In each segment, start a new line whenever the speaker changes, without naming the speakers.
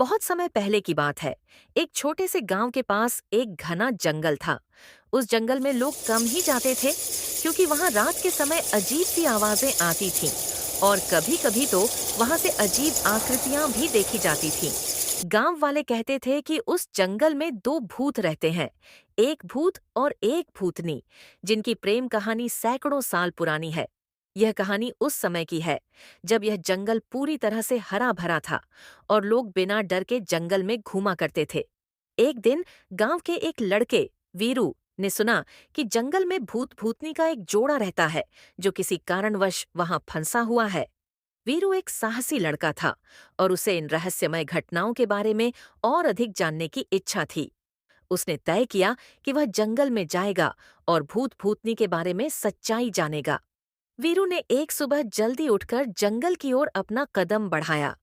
बहुत समय पहले की बात है। एक छोटे से गांव के पास एक घना जंगल था। उस जंगल में लोग कम ही जाते थे, क्योंकि वहां रात के समय अजीब सी आवाजें आती थीं और कभी-कभी तो वहां से अजीब आकृतियां भी देखी जाती थीं। गांव वाले कहते थे कि उस जंगल में दो भूत रहते हैं, एक भूत और एक भूतनी, जिनकी प्रेम कहानी सैकड़ों साल पुरानी है। यह कहानी उस समय की है जब यह जंगल पूरी तरह से हरा भरा था और लोग बिना डर के जंगल में घूमा करते थे। एक दिन गांव के एक लड़के, वीरू, ने सुना कि जंगल में भूत भूतनी का एक जोड़ा रहता है जो किसी कारणवश वहां फंसा हुआ है। वीरू एक साहसी लड़का था और उसे इन रहस्यमय घटनाओं के बारे में और अधिक जानने की इच्छा थी। उसने तय किया कि वह जंगल में जाएगा और भूत भूतनी के बारे में सच्चाई जानेगा। वीरू ने एक सुबह जल्दी उठकर जंगल की ओर अपना कदम बढ़ाया।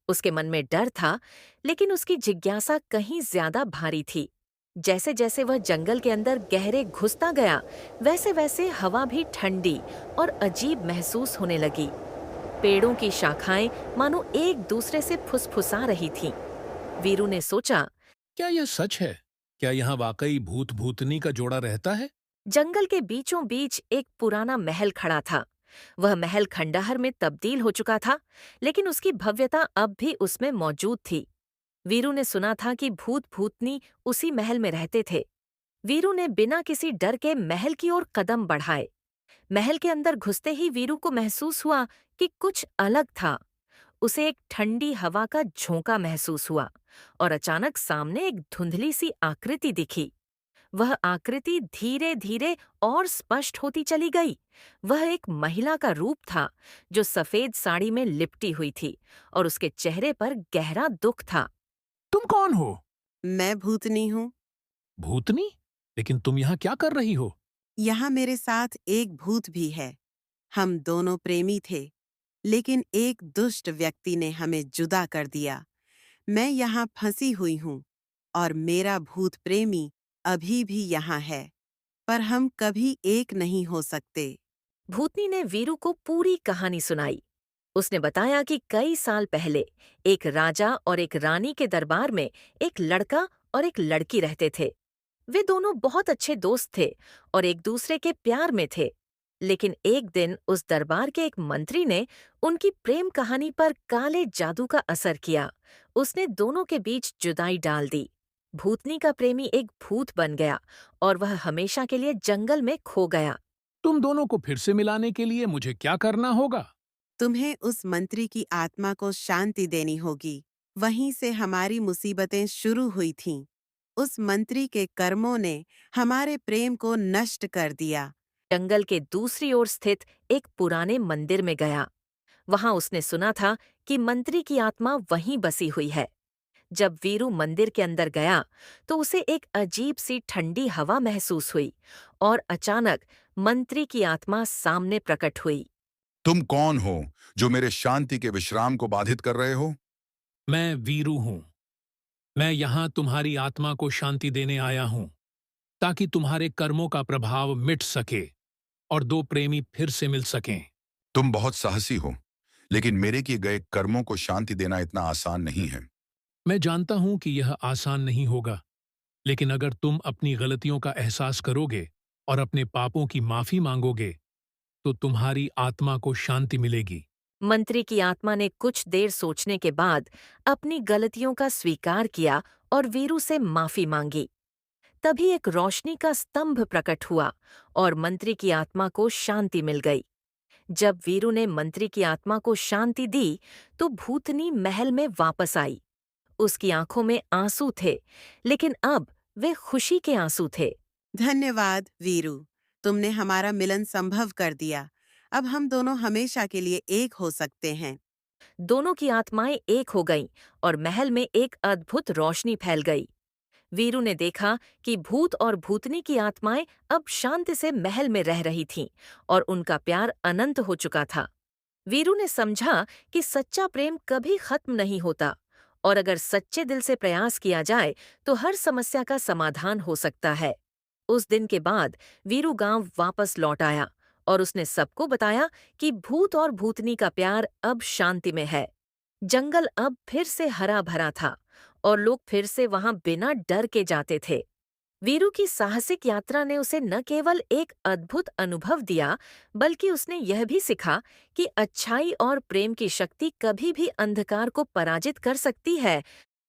उसके मन में डर था, लेकिन उसकी जिज्ञासा कहीं ज्यादा भारी थी। जैसे जैसे वह जंगल के अंदर गहरे घुसता गया, वैसे वैसे हवा भी ठंडी और अजीब महसूस होने लगी। पेड़ों की शाखाएं मानो एक दूसरे से फुसफुसा रही थीं। वीरू ने सोचा,
क्या यह सच है? क्या यहाँ वाकई भूत भूतनी का जोड़ा रहता है?
जंगल के बीचों बीच एक पुराना महल खड़ा था। वह महल खंडहर में तब्दील हो चुका था, लेकिन उसकी भव्यता अब भी उसमें मौजूद थी। वीरू ने सुना था कि भूत भूतनी उसी महल में रहते थे। वीरू ने बिना किसी डर के महल की ओर कदम बढ़ाए। महल के अंदर घुसते ही वीरू को महसूस हुआ कि कुछ अलग था। उसे एक ठंडी हवा का झोंका महसूस हुआ और अचानक सामने एक धुंधली सी आकृति दिखी। वह आकृति धीरे धीरे और स्पष्ट होती चली गई। वह एक महिला का रूप था, जो सफेद साड़ी में लिपटी हुई थी और उसके चेहरे पर गहरा दुख था।
तुम कौन हो?
मैं भूतनी हूँ।
भूतनी? लेकिन तुम यहाँ क्या कर रही हो?
यहाँ मेरे साथ एक भूत भी है। हम दोनों प्रेमी थे, लेकिन एक दुष्ट व्यक्ति ने हमें जुदा कर दिया। मैं यहाँ फंसी हुई हूँ और मेरा भूत प्रेमी अभी भी यहाँ है, पर हम कभी एक नहीं हो सकते।
भूतनी ने वीरू को पूरी कहानी सुनाई। उसने बताया कि कई साल पहले एक राजा और एक रानी के दरबार में एक लड़का और एक लड़की रहते थे। वे दोनों बहुत अच्छे दोस्त थे और एक दूसरे के प्यार में थे। लेकिन एक दिन उस दरबार के एक मंत्री ने उनकी प्रेम कहानी पर काले जादू का असर किया। उसने दोनों के बीच जुदाई डाल दी। भूतनी का प्रेमी एक भूत बन गया और वह हमेशा के लिए जंगल में खो गया।
तुम दोनों को फिर से मिलाने के लिए मुझे क्या करना होगा?
तुम्हें उस मंत्री की आत्मा को शांति देनी होगी। वहीं से हमारी मुसीबतें शुरू हुई थीं। उस मंत्री के कर्मों ने हमारे प्रेम को नष्ट कर दिया।
जंगल के दूसरी ओर स्थित एक पुराने मंदिर में गया। वहां उसने सुना था कि मंत्री की आत्मा वहीं बसी हुई है। जब वीरू मंदिर के अंदर गया, तो उसे एक अजीब सी ठंडी हवा महसूस हुई और अचानक मंत्री की आत्मा सामने प्रकट हुई।
तुम कौन हो जो मेरे शांति के विश्राम को बाधित कर रहे हो?
मैं वीरू हूँ। मैं यहाँ तुम्हारी आत्मा को शांति देने आया हूँ, ताकि तुम्हारे कर्मों का प्रभाव मिट सके और दो प्रेमी फिर से मिल सकें।
तुम बहुत साहसी हो, लेकिन मेरे किए गए कर्मों को शांति देना इतना आसान नहीं है।
मैं जानता हूँ कि यह आसान नहीं होगा, लेकिन अगर तुम अपनी गलतियों का एहसास करोगे और अपने पापों की माफी मांगोगे, तो तुम्हारी आत्मा को शांति मिलेगी।
मंत्री की आत्मा ने कुछ देर सोचने के बाद अपनी गलतियों का स्वीकार किया और वीरू से माफी मांगी। तभी एक रोशनी का स्तंभ प्रकट हुआ और मंत्री की आत्मा को शांति मिल गई। जब वीरू ने मंत्री की आत्मा को शांति दी, तो भूतनी महल में वापस आई। उसकी आंखों में आंसू थे, लेकिन अब वे खुशी के आंसू थे।
धन्यवाद वीरू, तुमने हमारा मिलन संभव कर दिया। अब हम दोनों हमेशा के लिए एक हो सकते हैं।
दोनों की आत्माएं एक हो गईं और महल में एक अद्भुत रोशनी फैल गई। वीरू ने देखा कि भूत और भूतनी की आत्माएं अब शांति से महल में रह रही थीं और उनका प्यार अनंत हो चुका था। वीरू ने समझा कि सच्चा प्रेम कभी खत्म नहीं होता और अगर सच्चे दिल से प्रयास किया जाए तो हर समस्या का समाधान हो सकता है। उस दिन के बाद वीरू गांव वापस लौट आया और उसने सबको बताया कि भूत और भूतनी का प्यार अब शांति में है। जंगल अब फिर से हरा भरा था और लोग फिर से वहां बिना डर के जाते थे। वीरू की साहसिक यात्रा ने उसे न केवल एक अद्भुत अनुभव दिया, बल्कि उसने यह भी सीखा कि अच्छाई और प्रेम की शक्ति कभी भी अंधकार को पराजित कर सकती है,